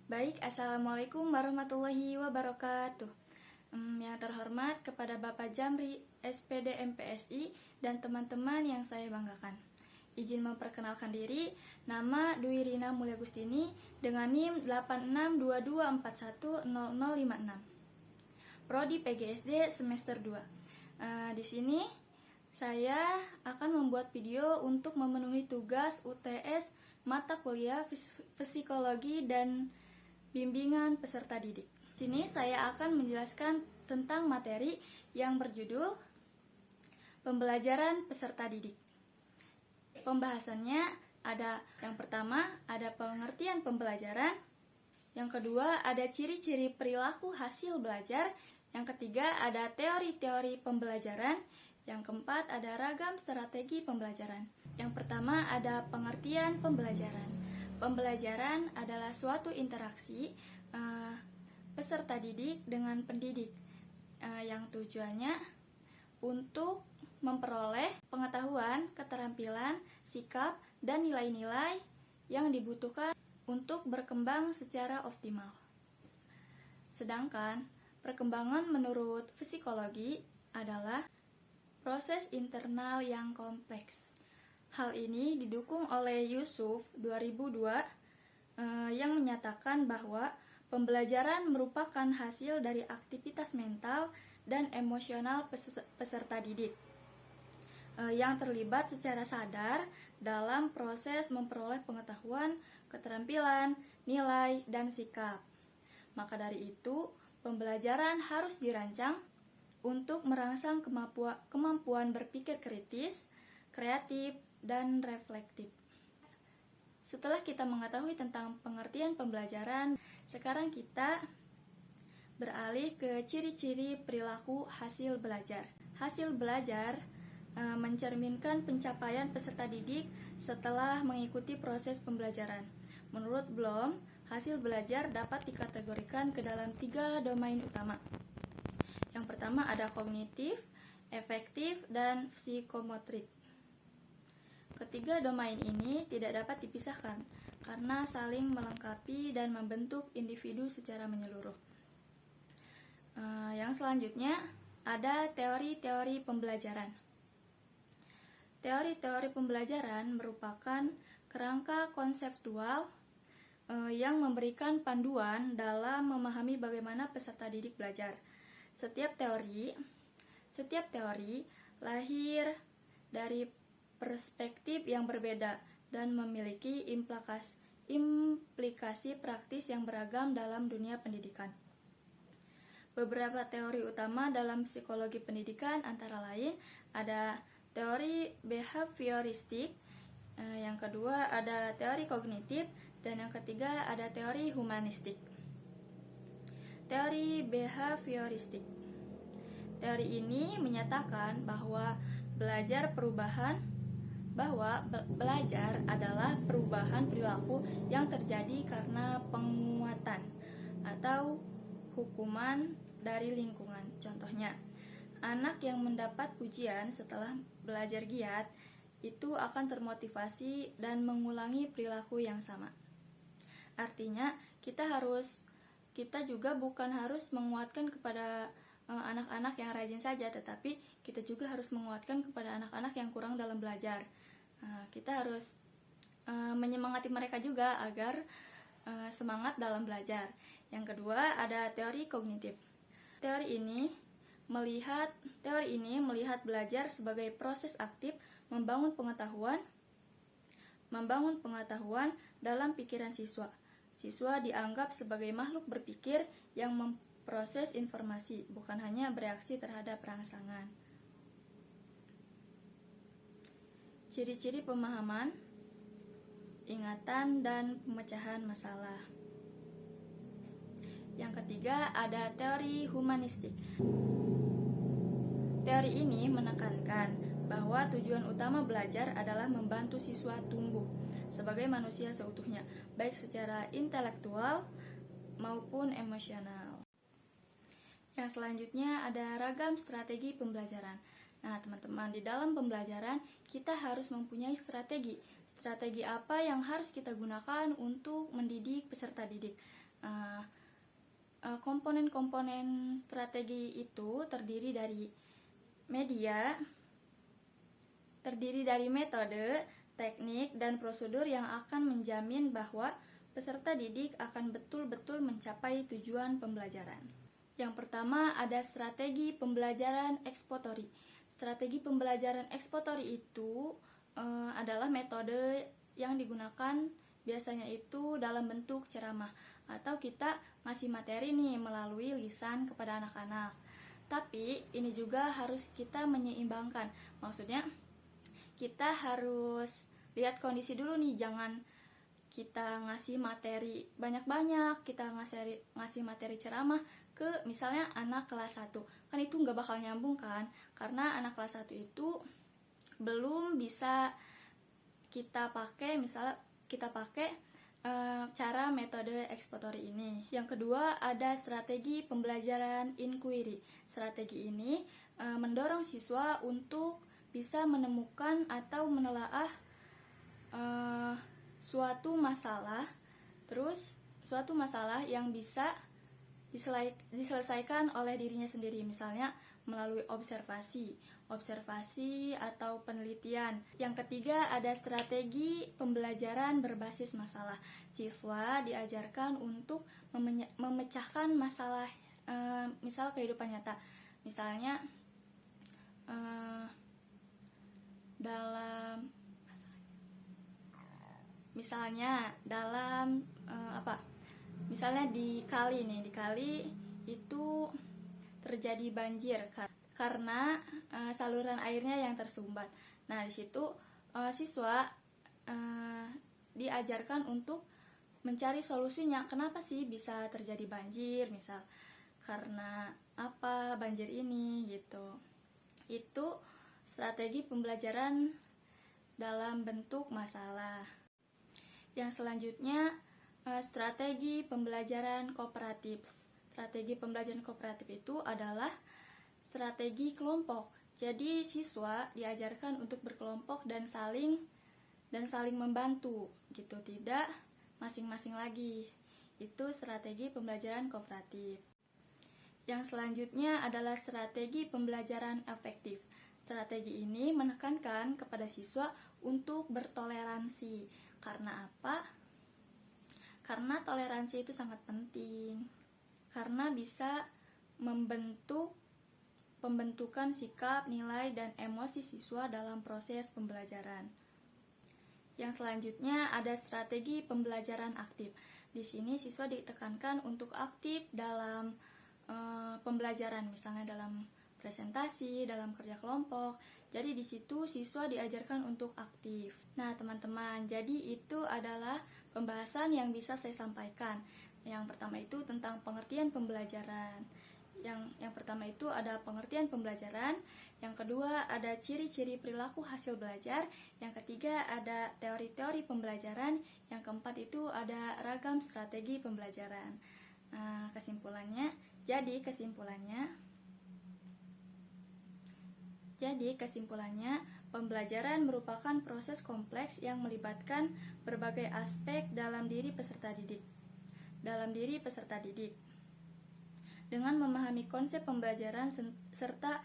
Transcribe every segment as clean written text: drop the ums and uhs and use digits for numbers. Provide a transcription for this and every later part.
Baik, Assalamualaikum warahmatullahi wabarakatuh. Yang terhormat kepada Bapak Jamri, SPD MPSI, dan teman-teman yang saya banggakan. Izin memperkenalkan diri, nama Dwi Rina Mulia Gustini dengan NIM 8622410056. Prodi PGSD semester 2. Di sini saya akan membuat video untuk memenuhi tugas UTS mata kuliah psikologi dan bimbingan peserta didik. Di sini saya akan menjelaskan tentang materi yang berjudul Pembelajaran Peserta Didik. Pembahasannya ada yang pertama ada pengertian pembelajaran, yang kedua ada ciri-ciri perilaku hasil belajar, yang ketiga ada teori-teori pembelajaran, yang keempat ada ragam strategi pembelajaran. Yang pertama ada pengertian pembelajaran. Pembelajaran adalah suatu interaksi peserta didik dengan pendidik yang tujuannya untuk memperoleh pengetahuan, keterampilan, sikap, dan nilai-nilai yang dibutuhkan untuk berkembang secara optimal. Sedangkan perkembangan menurut psikologi adalah proses internal yang kompleks. Hal ini didukung oleh Yusuf 2002 yang menyatakan bahwa pembelajaran merupakan hasil dari aktivitas mental dan emosional peserta didik yang terlibat secara sadar dalam proses memperoleh pengetahuan, keterampilan, nilai, dan sikap. Maka dari itu, pembelajaran harus dirancang untuk merangsang kemampuan berpikir kritis, kreatif, dan reflektif. Setelah kita mengetahui tentang pengertian pembelajaran, sekarang kita beralih ke ciri-ciri perilaku hasil belajar. Hasil belajar mencerminkan pencapaian peserta didik setelah mengikuti proses pembelajaran. Menurut Bloom, hasil belajar dapat dikategorikan ke dalam 3 domain utama. Yang pertama ada kognitif, efektif, dan psikomotorik. Ketiga domain ini tidak dapat dipisahkan karena saling melengkapi dan membentuk individu secara menyeluruh. Yang selanjutnya ada teori-teori pembelajaran. Teori-teori pembelajaran merupakan kerangka konseptual yang memberikan panduan dalam memahami bagaimana peserta didik belajar. Setiap teori lahir dari perspektif yang berbeda dan memiliki implikasi praktis yang beragam dalam dunia pendidikan. Beberapa teori utama dalam psikologi pendidikan antara lain ada teori behavioristik, yang kedua ada teori kognitif, dan yang ketiga ada teori humanistik. Teori behavioristik. Teori ini menyatakan bahwa belajar adalah perubahan perilaku yang terjadi karena penguatan atau hukuman dari lingkungan. Contohnya, anak yang mendapat pujian setelah belajar giat itu akan termotivasi dan mengulangi perilaku yang sama. Artinya, kita juga bukan harus menguatkan kepada anak-anak yang rajin saja, tetapi kita juga harus menguatkan kepada anak-anak yang kurang dalam belajar. Kita harus menyemangati mereka juga agar semangat dalam belajar. Yang kedua ada teori kognitif. Teori ini melihat belajar sebagai proses aktif membangun pengetahuan dalam pikiran siswa. Siswa dianggap sebagai makhluk berpikir yang memproses informasi, bukan hanya bereaksi terhadap rangsangan. Ciri-ciri pemahaman, ingatan, dan pemecahan masalah. Yang ketiga ada teori humanistik. Teori ini menekankan bahwa tujuan utama belajar adalah membantu siswa tumbuh sebagai manusia seutuhnya, baik secara intelektual maupun emosional. Yang selanjutnya ada ragam strategi pembelajaran. Nah, teman-teman, di dalam pembelajaran kita harus mempunyai strategi. Strategi apa yang harus kita gunakan untuk mendidik peserta didik? Komponen-komponen strategi itu terdiri dari metode, teknik, dan prosedur yang akan menjamin bahwa peserta didik akan betul-betul mencapai tujuan pembelajaran. Yang pertama ada strategi pembelajaran ekspository. Strategi pembelajaran ekspository itu adalah metode yang digunakan biasanya itu dalam bentuk ceramah atau kita ngasih materi nih melalui lisan kepada anak-anak. Tapi ini juga harus kita menyeimbangkan. Maksudnya kita harus lihat kondisi dulu nih, jangan kita ngasih materi banyak-banyak, kita ngasih materi ceramah ke misalnya anak kelas 1. Kan itu nggak bakal nyambung kan, karena anak kelas 1 itu belum bisa kita pakai, misalnya kita pakai cara metode ekspository ini. Yang kedua ada strategi pembelajaran inquiry. Strategi ini mendorong siswa untuk bisa menemukan atau menelaah suatu masalah yang bisa diselesaikan oleh dirinya sendiri, misalnya melalui observasi atau penelitian. Yang ketiga ada strategi pembelajaran berbasis masalah. Siswa diajarkan untuk memecahkan masalah misal kehidupan nyata. Misalnya misalnya di kali itu terjadi banjir karena saluran airnya yang tersumbat. Nah, di situ siswa diajarkan untuk mencari solusinya. Kenapa sih bisa terjadi banjir? Misal karena apa banjir ini gitu. Itu strategi pembelajaran dalam bentuk masalah. Yang selanjutnya strategi pembelajaran kooperatif. Strategi pembelajaran kooperatif itu adalah strategi kelompok. Jadi siswa diajarkan untuk berkelompok dan saling membantu gitu, tidak masing-masing lagi. Itu strategi pembelajaran kooperatif. Yang selanjutnya adalah strategi pembelajaran efektif. Strategi ini menekankan kepada siswa untuk bertoleransi. Karena apa? Karena toleransi itu sangat penting. Karena bisa membentuk pembentukan sikap, nilai, dan emosi siswa dalam proses pembelajaran. Yang selanjutnya ada strategi pembelajaran aktif. Di sini siswa ditekankan untuk aktif dalam pembelajaran, misalnya dalam presentasi, dalam kerja kelompok. Jadi di situ siswa diajarkan untuk aktif. Nah, teman-teman, jadi itu adalah pembahasan yang bisa saya sampaikan. Yang pertama itu tentang pengertian pembelajaran. Yang pertama itu ada pengertian pembelajaran, yang kedua ada ciri-ciri perilaku hasil belajar, yang ketiga ada teori-teori pembelajaran, yang keempat itu ada ragam strategi pembelajaran. Nah, kesimpulannya, pembelajaran merupakan proses kompleks yang melibatkan berbagai aspek dalam diri peserta didik. Dengan memahami konsep pembelajaran serta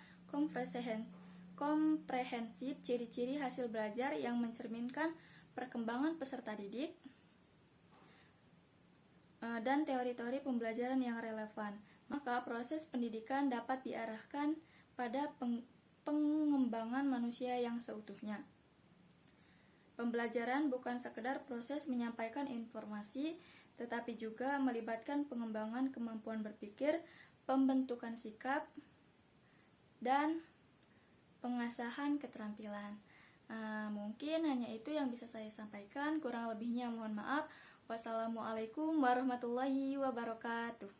komprehensif ciri-ciri hasil belajar yang mencerminkan perkembangan peserta didik dan teori-teori pembelajaran yang relevan, maka proses pendidikan dapat diarahkan pada pengembangan manusia yang seutuhnya. Pembelajaran bukan sekedar proses menyampaikan informasi, tetapi juga melibatkan pengembangan kemampuan berpikir, pembentukan sikap, dan pengasahan keterampilan. Mungkin hanya itu yang bisa saya sampaikan, kurang lebihnya mohon maaf. Wassalamualaikum warahmatullahi wabarakatuh.